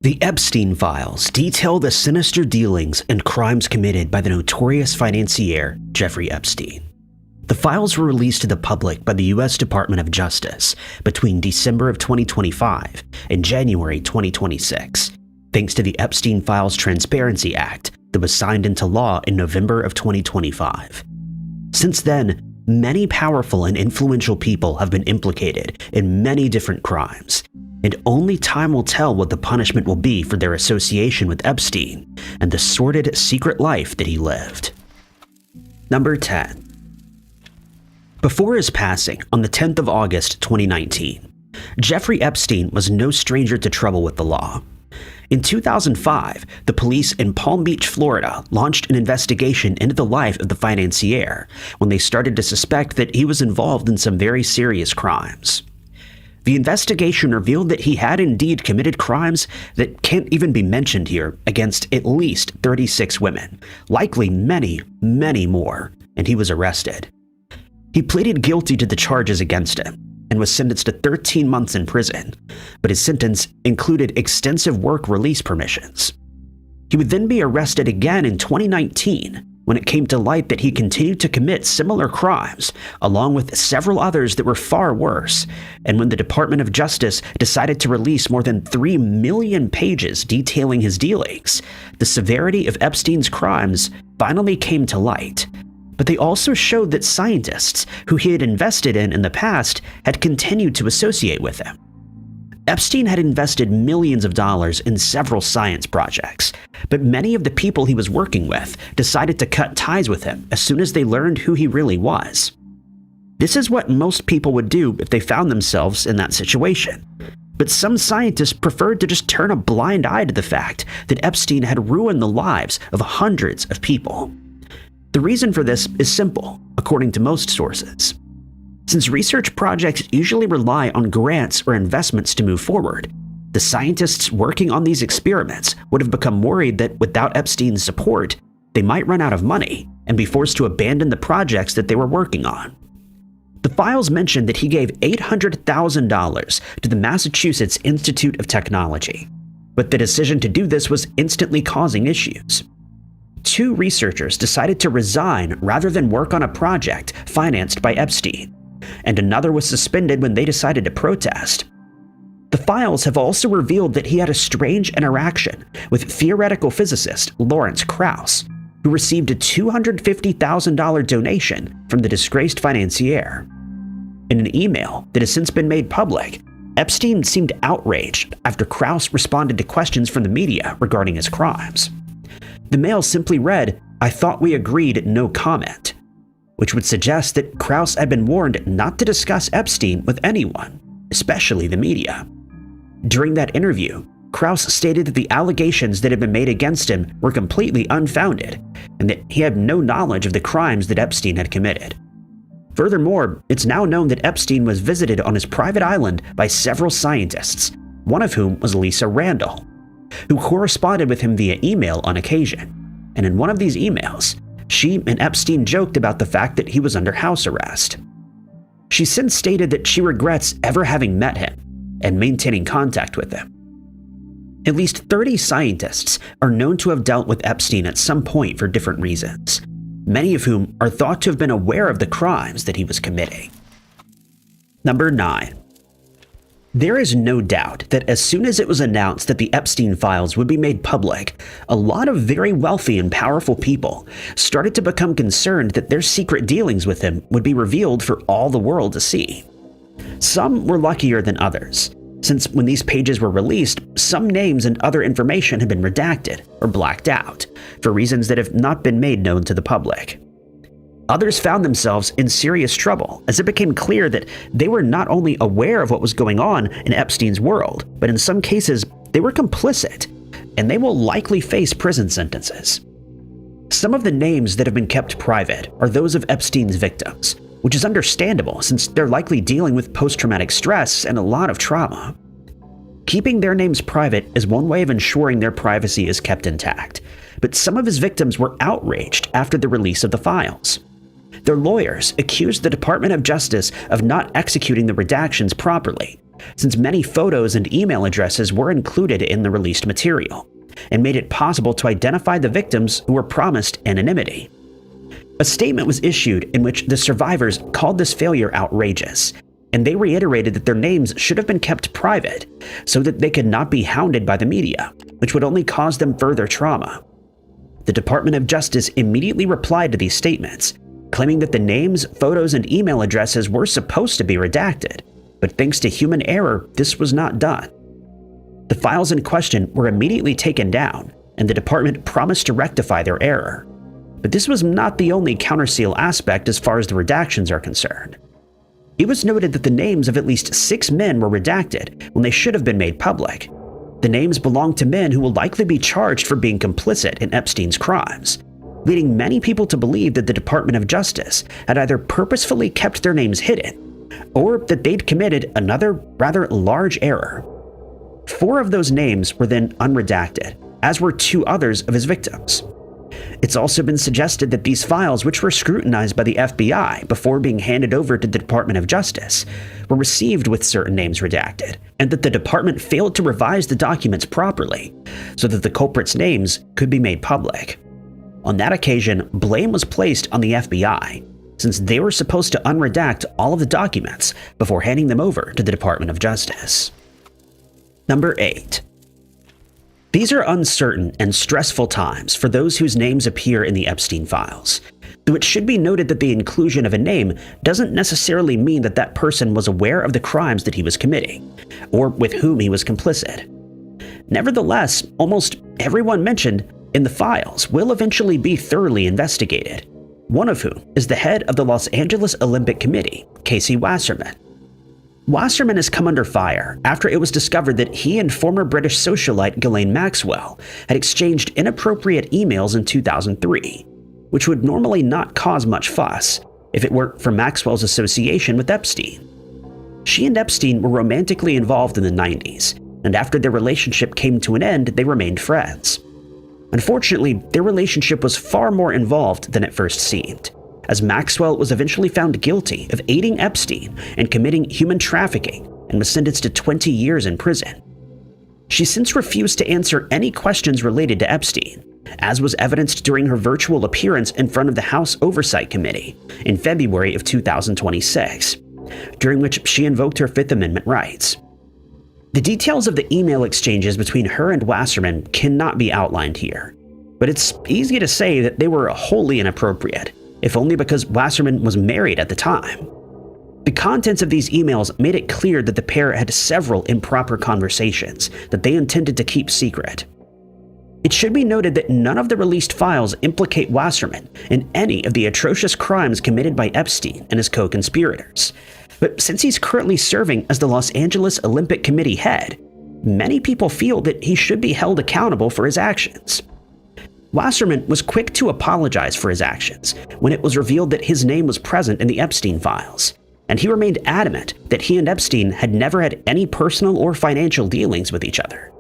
The Epstein files detail the sinister dealings and crimes committed by the notorious financier Jeffrey Epstein. The files were released to the public by the U.S. Department of Justice between December of 2025 and January 2026, thanks to the Epstein Files Transparency Act that was signed into law in November of 2025. Since then, many powerful and influential people have been implicated in many different crimes, and only time will tell what the punishment will be for their association with Epstein and the sordid secret life that he lived. Number 10. Before his passing on the 10th of August 2019, Jeffrey Epstein was no stranger to trouble with the law. In 2005, the police in Palm Beach, Florida, launched an investigation into the life of the financier when they started to suspect that he was involved in some very serious crimes. The investigation revealed that he had indeed committed crimes that can't even be mentioned here against at least 36 women, likely many, many more, and he was arrested. He pleaded guilty to the charges against him and was sentenced to 13 months in prison, but his sentence included extensive work release permissions. He would then be arrested again in 2019 when it came to light that he continued to commit similar crimes, along with several others that were far worse, and when the Department of Justice decided to release more than 3 million pages detailing his dealings, the severity of Epstein's crimes finally came to light. But they also showed that scientists who he had invested in the past had continued to associate with him. Epstein had invested millions of dollars in several science projects, but many of the people he was working with decided to cut ties with him as soon as they learned who he really was. This is what most people would do if they found themselves in that situation. But some scientists preferred to just turn a blind eye to the fact that Epstein had ruined the lives of hundreds of people. The reason for this is simple, according to most sources. Since research projects usually rely on grants or investments to move forward, the scientists working on these experiments would have become worried that without Epstein's support, they might run out of money and be forced to abandon the projects that they were working on. The files mentioned that he gave $800,000 to the Massachusetts Institute of Technology, but the decision to do this was instantly causing issues. 2 researchers decided to resign rather than work on a project financed by Epstein, and another was suspended when they decided to protest. The files have also revealed that he had a strange interaction with theoretical physicist Lawrence Krauss, who received a $250,000 donation from the disgraced financier. In an email that has since been made public, Epstein seemed outraged after Krauss responded to questions from the media regarding his crimes. The mail simply read, "I thought we agreed no comment," which would suggest that Krauss had been warned not to discuss Epstein with anyone, especially the media. During that interview, Krauss stated that the allegations that had been made against him were completely unfounded, and that he had no knowledge of the crimes that Epstein had committed. Furthermore, it's now known that Epstein was visited on his private island by several scientists, one of whom was Lisa Randall, who corresponded with him via email on occasion. And in one of these emails, she and Epstein joked about the fact that he was under house arrest. She since stated that she regrets ever having met him and maintaining contact with him. At least 30 scientists are known to have dealt with Epstein at some point for different reasons, many of whom are thought to have been aware of the crimes that he was committing. Number 9. There is no doubt that as soon as it was announced that the Epstein files would be made public, a lot of very wealthy and powerful people started to become concerned that their secret dealings with him would be revealed for all the world to see. Some were luckier than others, since when these pages were released, some names and other information had been redacted or blacked out for reasons that have not been made known to the public. Others found themselves in serious trouble as it became clear that they were not only aware of what was going on in Epstein's world, but in some cases, they were complicit, and they will likely face prison sentences. Some of the names that have been kept private are those of Epstein's victims, which is understandable since they're likely dealing with post-traumatic stress and a lot of trauma. Keeping their names private is one way of ensuring their privacy is kept intact, but some of his victims were outraged after the release of the files. Their lawyers accused the Department of Justice of not executing the redactions properly since many photos and email addresses were included in the released material, and made it possible to identify the victims who were promised anonymity. A statement was issued in which the survivors called this failure outrageous, and they reiterated that their names should have been kept private so that they could not be hounded by the media, which would only cause them further trauma. The Department of Justice immediately replied to these statements, claiming that the names, photos, and email addresses were supposed to be redacted, but thanks to human error, this was not done. The files in question were immediately taken down, and the department promised to rectify their error. But this was not the only counterseal aspect as far as the redactions are concerned. It was noted that the names of at least 6 men were redacted when they should have been made public. The names belonged to men who will likely be charged for being complicit in Epstein's crimes, leading many people to believe that the Department of Justice had either purposefully kept their names hidden, or that they'd committed another rather large error. 4 of those names were then unredacted, as were 2 others of his victims. It's also been suggested that these files, which were scrutinized by the FBI before being handed over to the Department of Justice, were received with certain names redacted, and that the department failed to revise the documents properly so that the culprits' names could be made public. On that occasion, blame was placed on the FBI, since they were supposed to unredact all of the documents before handing them over to the Department of Justice. Number 8. These are uncertain and stressful times for those whose names appear in the Epstein files, though it should be noted that the inclusion of a name doesn't necessarily mean that that person was aware of the crimes that he was committing, or with whom he was complicit. Nevertheless, almost everyone mentioned in the files will eventually be thoroughly investigated, one of whom is the head of the Los Angeles Olympic Committee, Casey Wasserman. Wasserman has come under fire after it was discovered that he and former British socialite Ghislaine Maxwell had exchanged inappropriate emails in 2003, which would normally not cause much fuss if it weren't for Maxwell's association with Epstein. She and Epstein were romantically involved in the 90s, and after their relationship came to an end, they remained friends. Unfortunately, their relationship was far more involved than it first seemed, as Maxwell was eventually found guilty of aiding Epstein and committing human trafficking and was sentenced to 20 years in prison. She since refused to answer any questions related to Epstein, as was evidenced during her virtual appearance in front of the House Oversight Committee in February of 2026, during which she invoked her Fifth Amendment rights. The details of the email exchanges between her and Wasserman cannot be outlined here, but it's easy to say that they were wholly inappropriate, if only because Wasserman was married at the time. The contents of these emails made it clear that the pair had several improper conversations that they intended to keep secret. It should be noted that none of the released files implicate Wasserman in any of the atrocious crimes committed by Epstein and his co-conspirators. But since he's currently serving as the Los Angeles Olympic Committee head, many people feel that he should be held accountable for his actions. Wasserman was quick to apologize for his actions when it was revealed that his name was present in the Epstein files, and he remained adamant that he and Epstein had never had any personal or financial dealings with each other.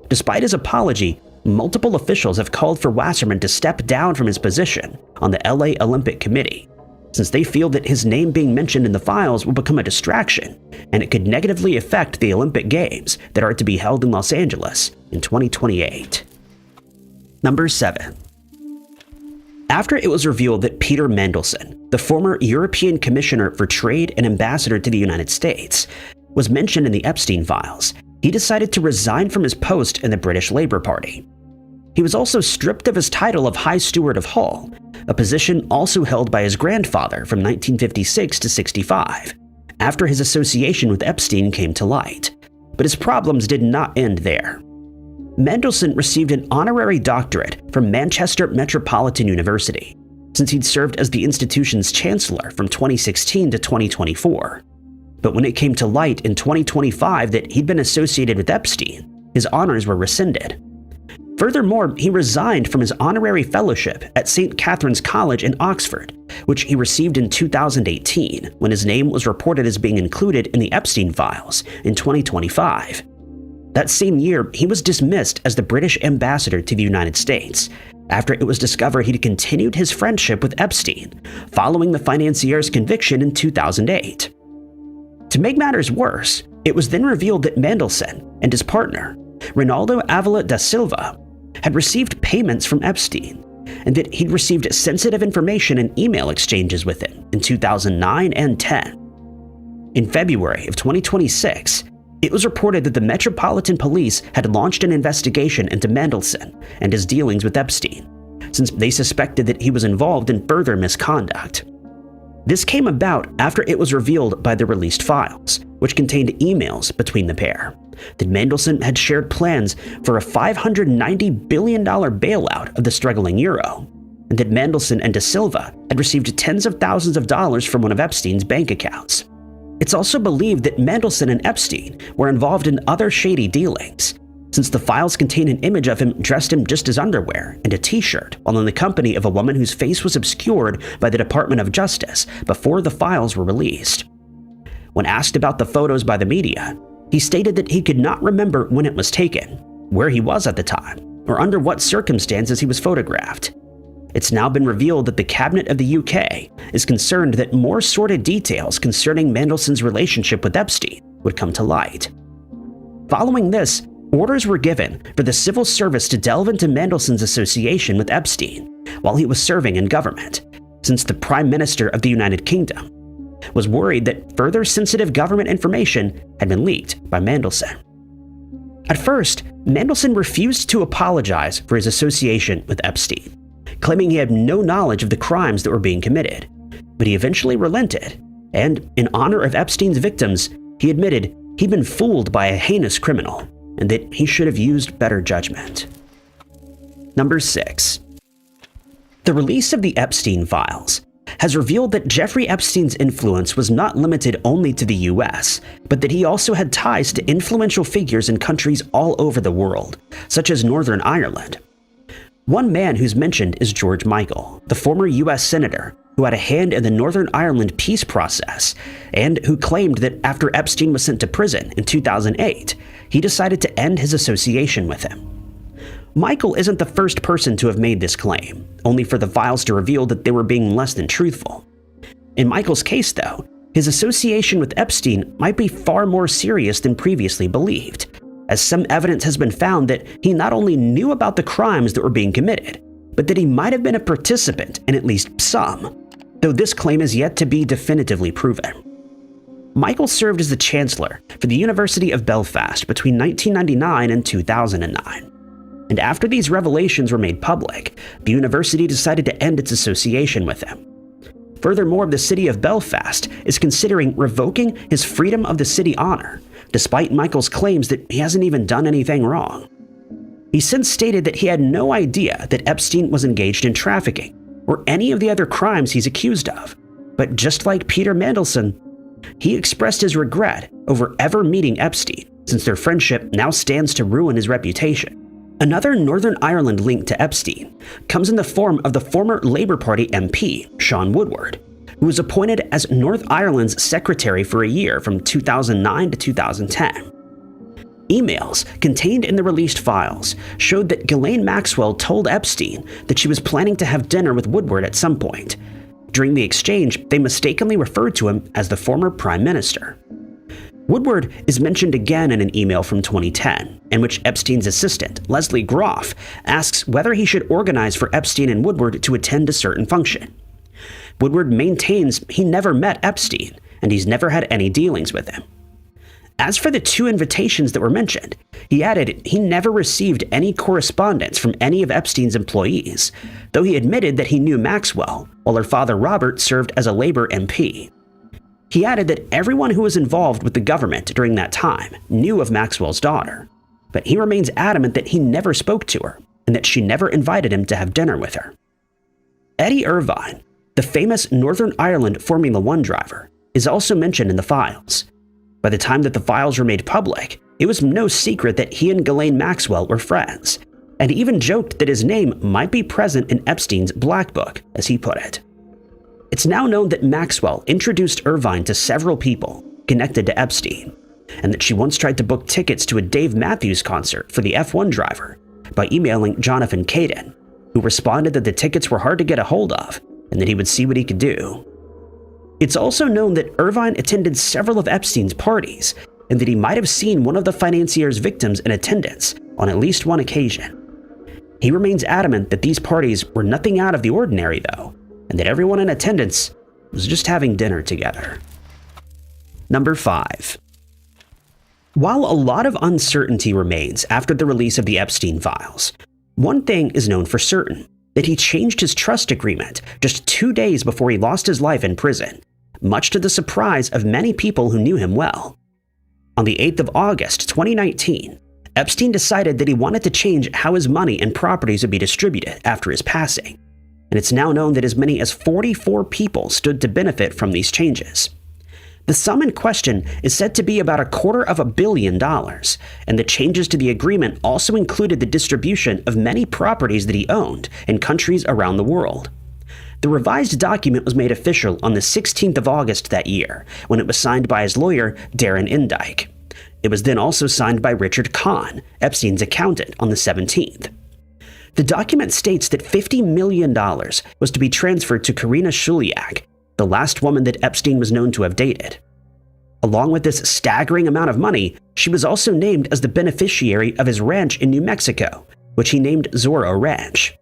Despite his apology, multiple officials have called for Wasserman to step down from his position on the LA Olympic Committee, since they feel that his name being mentioned in the files will become a distraction, and it could negatively affect the Olympic Games that are to be held in Los Angeles in 2028. Number 7. After it was revealed that Peter Mandelson, the former European Commissioner for Trade and Ambassador to the United States, was mentioned in the Epstein files, he decided to resign from his post in the British Labour Party. He was also stripped of his title of High Steward of Hull, a position also held by his grandfather from 1956 to 65, after his association with Epstein came to light. But his problems did not end there. Mandelson received an honorary doctorate from Manchester Metropolitan University, since he'd served as the institution's chancellor from 2016 to 2024. But when it came to light in 2025 that he'd been associated with Epstein, his honors were rescinded. Furthermore, he resigned from his honorary fellowship at St. Catherine's College in Oxford, which he received in 2018 when his name was reported as being included in the Epstein files in 2025. That same year, he was dismissed as the British ambassador to the United States, after it was discovered he'd continued his friendship with Epstein following the financier's conviction in 2008. To make matters worse, it was then revealed that Mandelson and his partner, Ronaldo Avila da Silva, had received payments from Epstein, and that he'd received sensitive information and email exchanges with him in 2009 and 10. In February of 2026, it was reported that the Metropolitan Police had launched an investigation into Mandelson and his dealings with Epstein, since they suspected that he was involved in further misconduct. This came about after it was revealed by the released files, which contained emails between the pair, that Mandelson had shared plans for a $590 billion bailout of the struggling euro, and that Mandelson and Da Silva had received tens of thousands of dollars from one of Epstein's bank accounts. It's also believed that Mandelson and Epstein were involved in other shady dealings, since the files contain an image of him dressed in just his underwear and a t-shirt while in the company of a woman whose face was obscured by the Department of Justice before the files were released. When asked about the photos by the media, he stated that he could not remember when it was taken, where he was at the time, or under what circumstances he was photographed. It's now been revealed that the Cabinet of the UK is concerned that more sordid details concerning Mandelson's relationship with Epstein would come to light. Following this, orders were given for the civil service to delve into Mandelson's association with Epstein while he was serving in government, since the Prime Minister of the United Kingdom was worried that further sensitive government information had been leaked by Mandelson. At first, Mandelson refused to apologize for his association with Epstein, claiming he had no knowledge of the crimes that were being committed, but he eventually relented, and in honor of Epstein's victims, he admitted he'd been fooled by a heinous criminal and that he should have used better judgment. Number 6. The release of the Epstein files has revealed that Jeffrey Epstein's influence was not limited only to the US, but that he also had ties to influential figures in countries all over the world, such as Northern Ireland. One man who's mentioned is George Michael, the former US senator who had a hand in the Northern Ireland peace process and who claimed that after Epstein was sent to prison in 2008, he decided to end his association with him. Michael isn't the first person to have made this claim, only for the files to reveal that they were being less than truthful. In Michael's case, though, his association with Epstein might be far more serious than previously believed, as some evidence has been found that he not only knew about the crimes that were being committed, but that he might have been a participant in at least some, though this claim is yet to be definitively proven. Michael served as the chancellor for the University of Belfast between 1999 and 2009. And after these revelations were made public, the university decided to end its association with him. Furthermore, the city of Belfast is considering revoking his Freedom of the City honor, despite Michael's claims that he hasn't even done anything wrong. He since stated that he had no idea that Epstein was engaged in trafficking or any of the other crimes he's accused of, but just like Peter Mandelson, he expressed his regret over ever meeting Epstein, since their friendship now stands to ruin his reputation. Another Northern Ireland link to Epstein comes in the form of the former Labour Party MP, Sean Woodward, who was appointed as North Ireland's secretary for a year from 2009 to 2010. Emails contained in the released files showed that Ghislaine Maxwell told Epstein that she was planning to have dinner with Woodward at some point. During the exchange, they mistakenly referred to him as the former Prime Minister. Woodward is mentioned again in an email from 2010, in which Epstein's assistant, Leslie Groff, asks whether he should organize for Epstein and Woodward to attend a certain function. Woodward maintains he never met Epstein, and he's never had any dealings with him. As for the two invitations that were mentioned, he added he never received any correspondence from any of Epstein's employees, though he admitted that he knew Maxwell, while her father Robert served as a Labour MP. He added that everyone who was involved with the government during that time knew of Maxwell's daughter, but he remains adamant that he never spoke to her and that she never invited him to have dinner with her. Eddie Irvine, the famous Northern Ireland Formula One driver, is also mentioned in the files. By the time that the files were made public, it was no secret that he and Ghislaine Maxwell were friends, and he even joked that his name might be present in Epstein's Black Book, as he put it. It's now known that Maxwell introduced Irvine to several people connected to Epstein, and that she once tried to book tickets to a Dave Matthews concert for the F1 driver by emailing Jonathan Caden, who responded that the tickets were hard to get a hold of and that he would see what he could do. It's also known that Irvine attended several of Epstein's parties, and that he might have seen one of the financier's victims in attendance on at least one occasion. He remains adamant that these parties were nothing out of the ordinary, though, and that everyone in attendance was just having dinner together. Number 5. While a lot of uncertainty remains after the release of the Epstein files, one thing is known for certain, that he changed his trust agreement just 2 days before he lost his life in prison, much to the surprise of many people who knew him well. On the 8th of August 2019, Epstein decided that he wanted to change how his money and properties would be distributed after his passing, and it's now known that as many as 44 people stood to benefit from these changes. The sum in question is said to be about $250 million, and the changes to the agreement also included the distribution of many properties that he owned in countries around the world. The revised document was made official on the 16th of August that year, when it was signed by his lawyer, Darren Indyke. It was then also signed by Richard Kahn, Epstein's accountant, on the 17th. The document states that $50 million was to be transferred to Karina Shuliak, the last woman that Epstein was known to have dated. Along with this staggering amount of money, she was also named as the beneficiary of his ranch in New Mexico, which he named Zorro Ranch.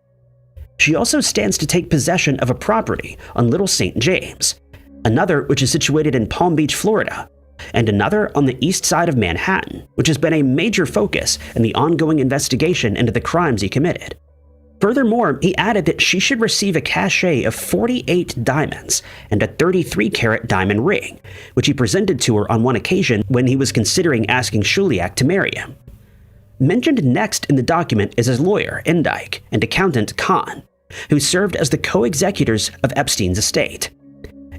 She also stands to take possession of a property on Little St. James, another which is situated in Palm Beach, Florida, and another on the east side of Manhattan, which has been a major focus in the ongoing investigation into the crimes he committed. Furthermore, he added that she should receive a cachet of 48 diamonds and a 33-carat diamond ring, which he presented to her on one occasion when he was considering asking Shuliak to marry him. Mentioned next in the document is his lawyer, Indyke, and accountant, Kahn, who served as the co-executors of Epstein's estate.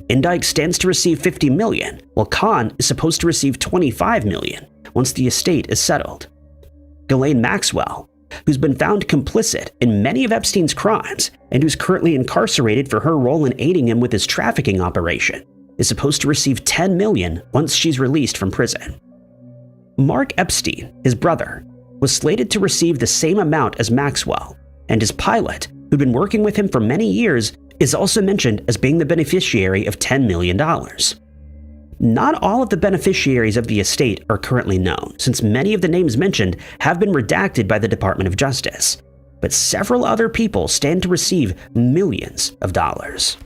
Indyke stands to receive $50 million, while Kahn is supposed to receive $25 million once the estate is settled. Ghislaine Maxwell, who's been found complicit in many of Epstein's crimes and who's currently incarcerated for her role in aiding him with his trafficking operation, is supposed to receive $10 million once she's released from prison. Mark Epstein, his brother, was slated to receive the same amount as Maxwell, and his pilot, who'd been working with him for many years, is also mentioned as being the beneficiary of $10 million. Not all of the beneficiaries of the estate are currently known, since many of the names mentioned have been redacted by the Department of Justice, but several other people stand to receive millions of dollars.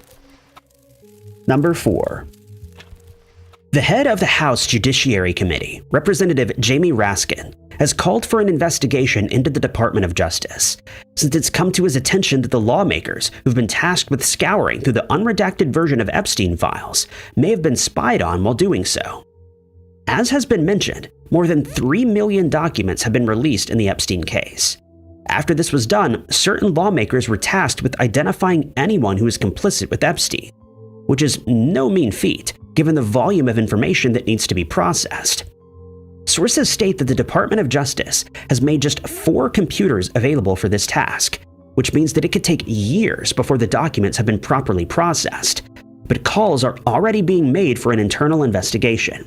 Number 4. The head of the House Judiciary Committee, Representative Jamie Raskin, has called for an investigation into the Department of Justice, since it's come to his attention that the lawmakers who've been tasked with scouring through the unredacted version of Epstein files may have been spied on while doing so. As has been mentioned, more than 3 million documents have been released in the Epstein case. After this was done, certain lawmakers were tasked with identifying anyone who is complicit with Epstein, which is no mean feat, given the volume of information that needs to be processed. Sources state that the Department of Justice has made just 4 computers available for this task, which means that it could take years before the documents have been properly processed, but calls are already being made for an internal investigation.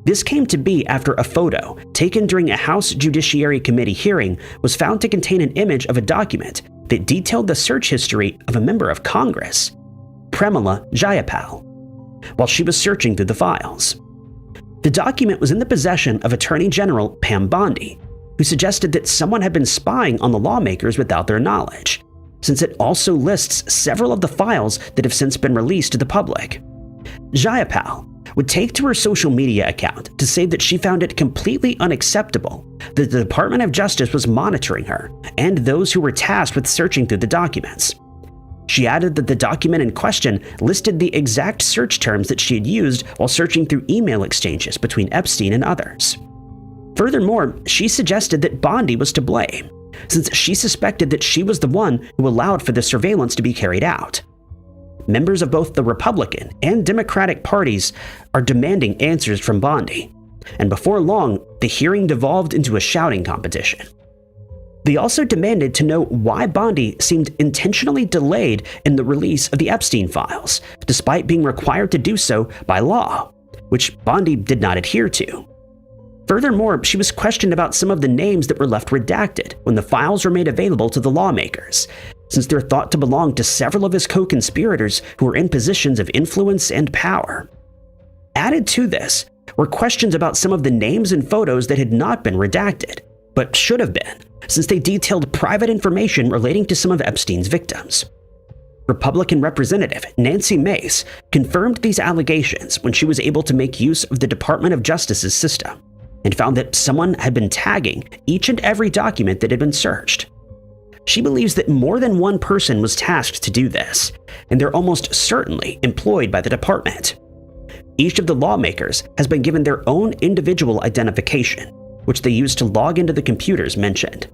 This came to be after a photo taken during a House Judiciary Committee hearing was found to contain an image of a document that detailed the search history of a member of Congress, Premila Jayapal, while she was searching through the files. The document was in the possession of Attorney General Pam Bondi, who suggested that someone had been spying on the lawmakers without their knowledge, since it also lists several of the files that have since been released to the public. Jayapal would take to her social media account to say that she found it completely unacceptable that the Department of Justice was monitoring her and those who were tasked with searching through the documents. She added that the document in question listed the exact search terms that she had used while searching through email exchanges between Epstein and others. Furthermore, she suggested that Bondi was to blame, since she suspected that she was the one who allowed for the surveillance to be carried out. Members of both the Republican and Democratic parties are demanding answers from Bondi, and before long, the hearing devolved into a shouting competition. They also demanded to know why Bondi seemed intentionally delayed in the release of the Epstein files, despite being required to do so by law, which Bondi did not adhere to. Furthermore, she was questioned about some of the names that were left redacted when the files were made available to the lawmakers, since they're thought to belong to several of his co-conspirators who were in positions of influence and power. Added to this were questions about some of the names and photos that had not been redacted, but should have been, since they detailed private information relating to some of Epstein's victims. Republican Representative Nancy Mace confirmed these allegations when she was able to make use of the Department of Justice's system, and found that someone had been tagging each and every document that had been searched. She believes that more than one person was tasked to do this, and they're almost certainly employed by the department. Each of the lawmakers has been given their own individual identification, which they use to log into the computers mentioned.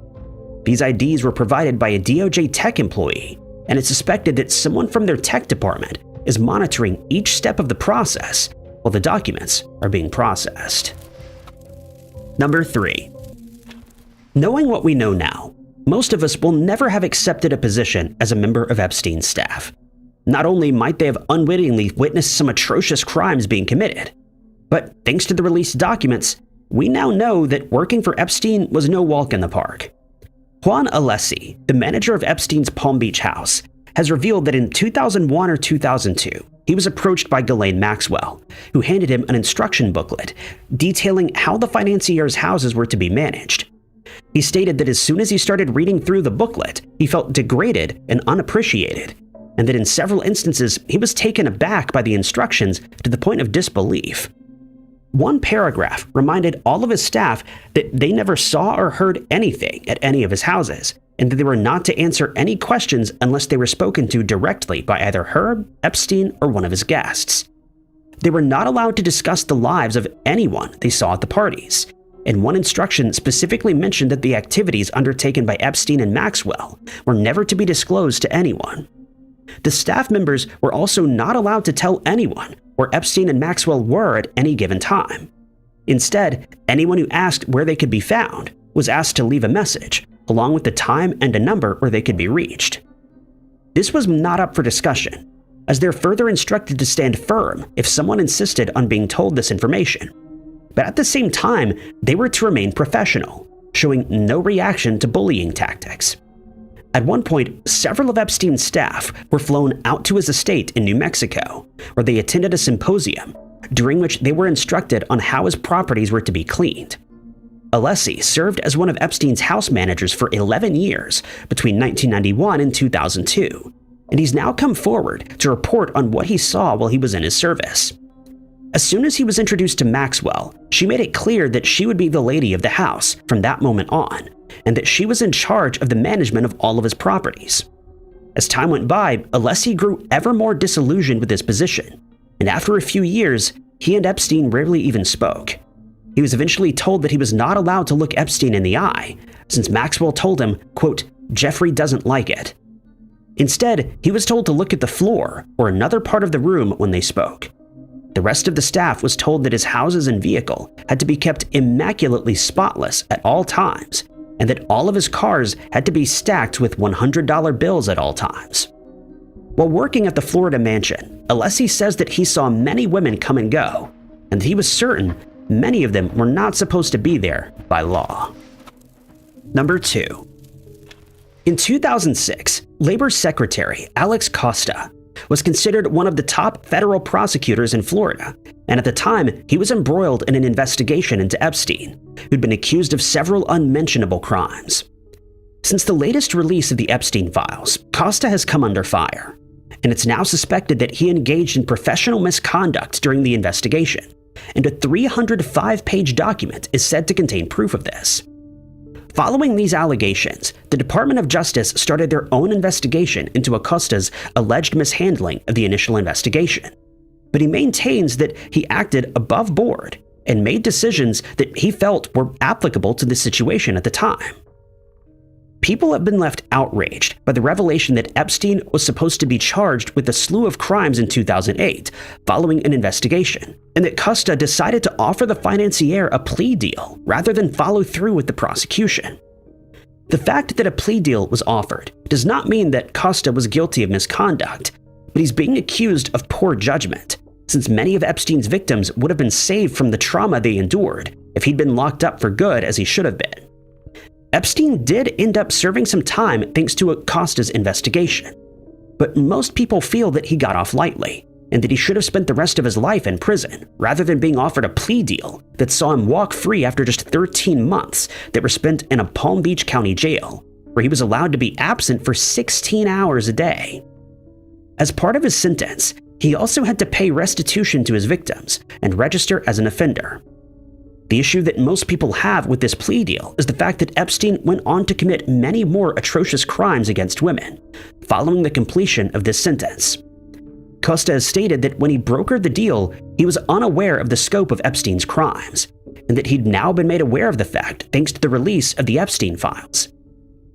These IDs were provided by a DOJ tech employee, and it's suspected that someone from their tech department is monitoring each step of the process while the documents are being processed. Number 3. Knowing what we know now, most of us will never have accepted a position as a member of Epstein's staff. Not only might they have unwittingly witnessed some atrocious crimes being committed, but thanks to the released documents, we now know that working for Epstein was no walk in the park. Juan Alessi, the manager of Epstein's Palm Beach house, has revealed that in 2001 or 2002, he was approached by Ghislaine Maxwell, who handed him an instruction booklet detailing how the financier's houses were to be managed. He stated that as soon as he started reading through the booklet, he felt degraded and unappreciated, and that in several instances he was taken aback by the instructions to the point of disbelief. One paragraph reminded all of his staff that they never saw or heard anything at any of his houses, and that they were not to answer any questions unless they were spoken to directly by either Herb, Epstein, or one of his guests. They were not allowed to discuss the lives of anyone they saw at the parties, and one instruction specifically mentioned that the activities undertaken by Epstein and Maxwell were never to be disclosed to anyone. The staff members were also not allowed to tell anyone where Epstein and Maxwell were at any given time. Instead, anyone who asked where they could be found was asked to leave a message, along with the time and a number where they could be reached. This was not up for discussion, as they're further instructed to stand firm if someone insisted on being told this information. But at the same time, they were to remain professional, showing no reaction to bullying tactics. At one point, several of Epstein's staff were flown out to his estate in New Mexico, where they attended a symposium, during which they were instructed on how his properties were to be cleaned. Alessi served as one of Epstein's house managers for 11 years between 1991 and 2002, and he's now come forward to report on what he saw while he was in his service. As soon as he was introduced to Maxwell, she made it clear that she would be the lady of the house from that moment on, and that she was in charge of the management of all of his properties. As time went by, Alessi grew ever more disillusioned with his position, and after a few years, he and Epstein rarely even spoke. He was eventually told that he was not allowed to look Epstein in the eye, since Maxwell told him, quote, "Jeffrey doesn't like it." Instead, he was told to look at the floor or another part of the room when they spoke. The rest of the staff was told that his houses and vehicle had to be kept immaculately spotless at all times, and that all of his cars had to be stacked with $100 bills at all times. While working at the Florida mansion, Alessi says that he saw many women come and go, and that he was certain many of them were not supposed to be there by law. Number 2. In 2006, Labor Secretary Alex Costa was considered one of the top federal prosecutors in Florida, and at the time, he was embroiled in an investigation into Epstein, who'd been accused of several unmentionable crimes. Since the latest release of the Epstein files, Costa has come under fire, and it's now suspected that he engaged in professional misconduct during the investigation, and a 305-page document is said to contain proof of this. Following these allegations, the Department of Justice started their own investigation into Acosta's alleged mishandling of the initial investigation. But he maintains that he acted above board and made decisions that he felt were applicable to the situation at the time. People have been left outraged by the revelation that Epstein was supposed to be charged with a slew of crimes in 2008 following an investigation, and that Costa decided to offer the financier a plea deal rather than follow through with the prosecution. The fact that a plea deal was offered does not mean that Costa was guilty of misconduct, but he's being accused of poor judgment, since many of Epstein's victims would have been saved from the trauma they endured if he'd been locked up for good as he should have been. Epstein did end up serving some time thanks to Acosta's investigation. But most people feel that he got off lightly, and that he should have spent the rest of his life in prison rather than being offered a plea deal that saw him walk free after just 13 months that were spent in a Palm Beach County jail, where he was allowed to be absent for 16 hours a day. As part of his sentence, he also had to pay restitution to his victims and register as an offender. The issue that most people have with this plea deal is the fact that Epstein went on to commit many more atrocious crimes against women following the completion of this sentence. Acosta has stated that when he brokered the deal, he was unaware of the scope of Epstein's crimes, and that he'd now been made aware of the fact thanks to the release of the Epstein files.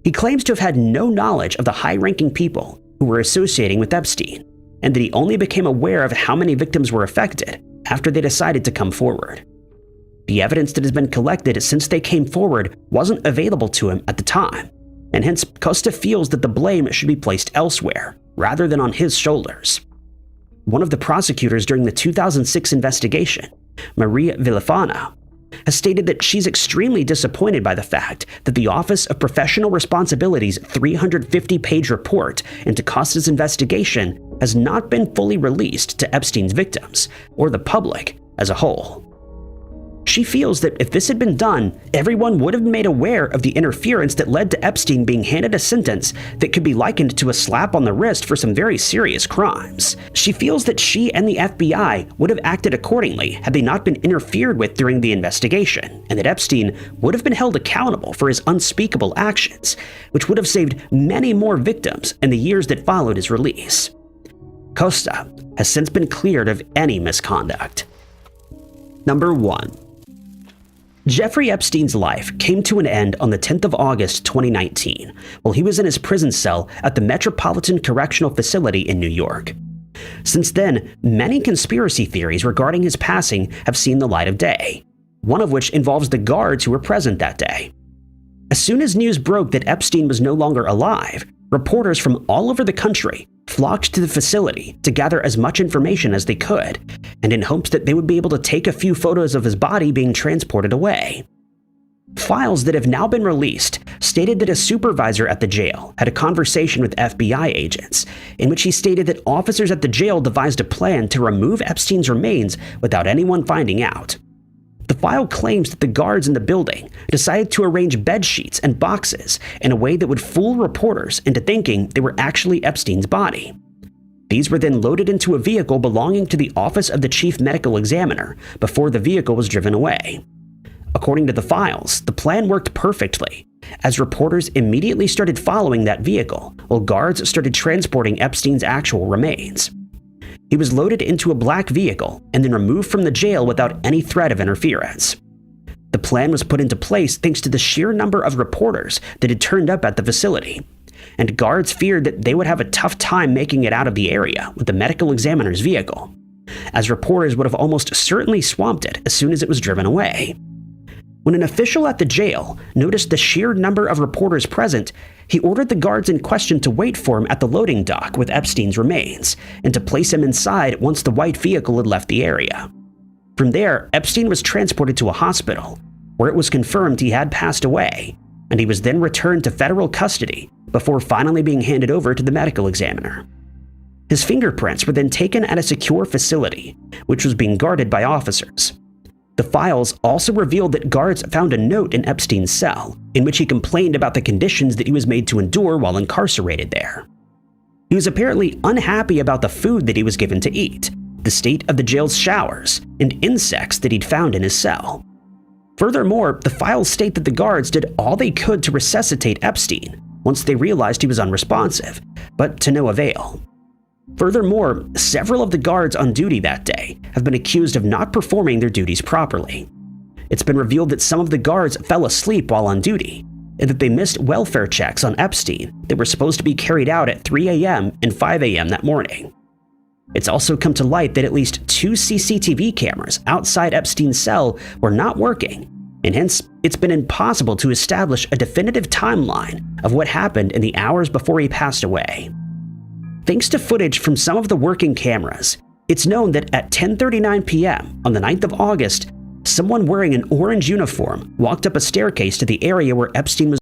He claims to have had no knowledge of the high-ranking people who were associating with Epstein, and that he only became aware of how many victims were affected after they decided to come forward. The evidence that has been collected since they came forward wasn't available to him at the time, and hence Acosta feels that the blame should be placed elsewhere, rather than on his shoulders. One of the prosecutors during the 2006 investigation, Maria Villafana, has stated that she's extremely disappointed by the fact that the Office of Professional Responsibility's 350-page report into Acosta's investigation has not been fully released to Epstein's victims, or the public as a whole. She feels that if this had been done, everyone would have been made aware of the interference that led to Epstein being handed a sentence that could be likened to a slap on the wrist for some very serious crimes. She feels that she and the FBI would have acted accordingly had they not been interfered with during the investigation, and that Epstein would have been held accountable for his unspeakable actions, which would have saved many more victims in the years that followed his release. Acosta has since been cleared of any misconduct. Number 1. Jeffrey Epstein's life came to an end on the 10th of August 2019 while he was in his prison cell at the Metropolitan Correctional Facility in New York. Since then, many conspiracy theories regarding his passing have seen the light of day, one of which involves the guards who were present that day. As soon as news broke that Epstein was no longer alive, reporters from all over the country flocked to the facility to gather as much information as they could, and in hopes that they would be able to take a few photos of his body being transported away. Files that have now been released stated that a supervisor at the jail had a conversation with FBI agents in which he stated that officers at the jail devised a plan to remove Epstein's remains without anyone finding out. The file claims that the guards in the building decided to arrange bed sheets and boxes in a way that would fool reporters into thinking they were actually Epstein's body. These were then loaded into a vehicle belonging to the Office of the Chief Medical Examiner before the vehicle was driven away. According to the files, the plan worked perfectly, as reporters immediately started following that vehicle while guards started transporting Epstein's actual remains. He was loaded into a black vehicle and then removed from the jail without any threat of interference. The plan was put into place thanks to the sheer number of reporters that had turned up at the facility, and guards feared that they would have a tough time making it out of the area with the medical examiner's vehicle, as reporters would have almost certainly swamped it as soon as it was driven away. When an official at the jail noticed the sheer number of reporters present, he ordered the guards in question to wait for him at the loading dock with Epstein's remains, and to place him inside once the white vehicle had left the area. From there, Epstein was transported to a hospital, where it was confirmed he had passed away, and he was then returned to federal custody before finally being handed over to the medical examiner. His fingerprints were then taken at a secure facility, which was being guarded by officers. The files also revealed that guards found a note in Epstein's cell, in which he complained about the conditions that he was made to endure while incarcerated there. He was apparently unhappy about the food that he was given to eat, the state of the jail's showers, and insects that he'd found in his cell. Furthermore, the files state that the guards did all they could to resuscitate Epstein once they realized he was unresponsive, but to no avail. Furthermore, several of the guards on duty that day have been accused of not performing their duties properly. It's been revealed that some of the guards fell asleep while on duty, and that they missed welfare checks on Epstein that were supposed to be carried out at 3 a.m. and 5 a.m. that morning. It's also come to light that at least 2 CCTV cameras outside Epstein's cell were not working, and hence it's been impossible to establish a definitive timeline of what happened in the hours before he passed away. Thanks to footage from some of the working cameras, it's known that at 10:39 p.m. on the 9th of August, someone wearing an orange uniform walked up a staircase to the area where Epstein was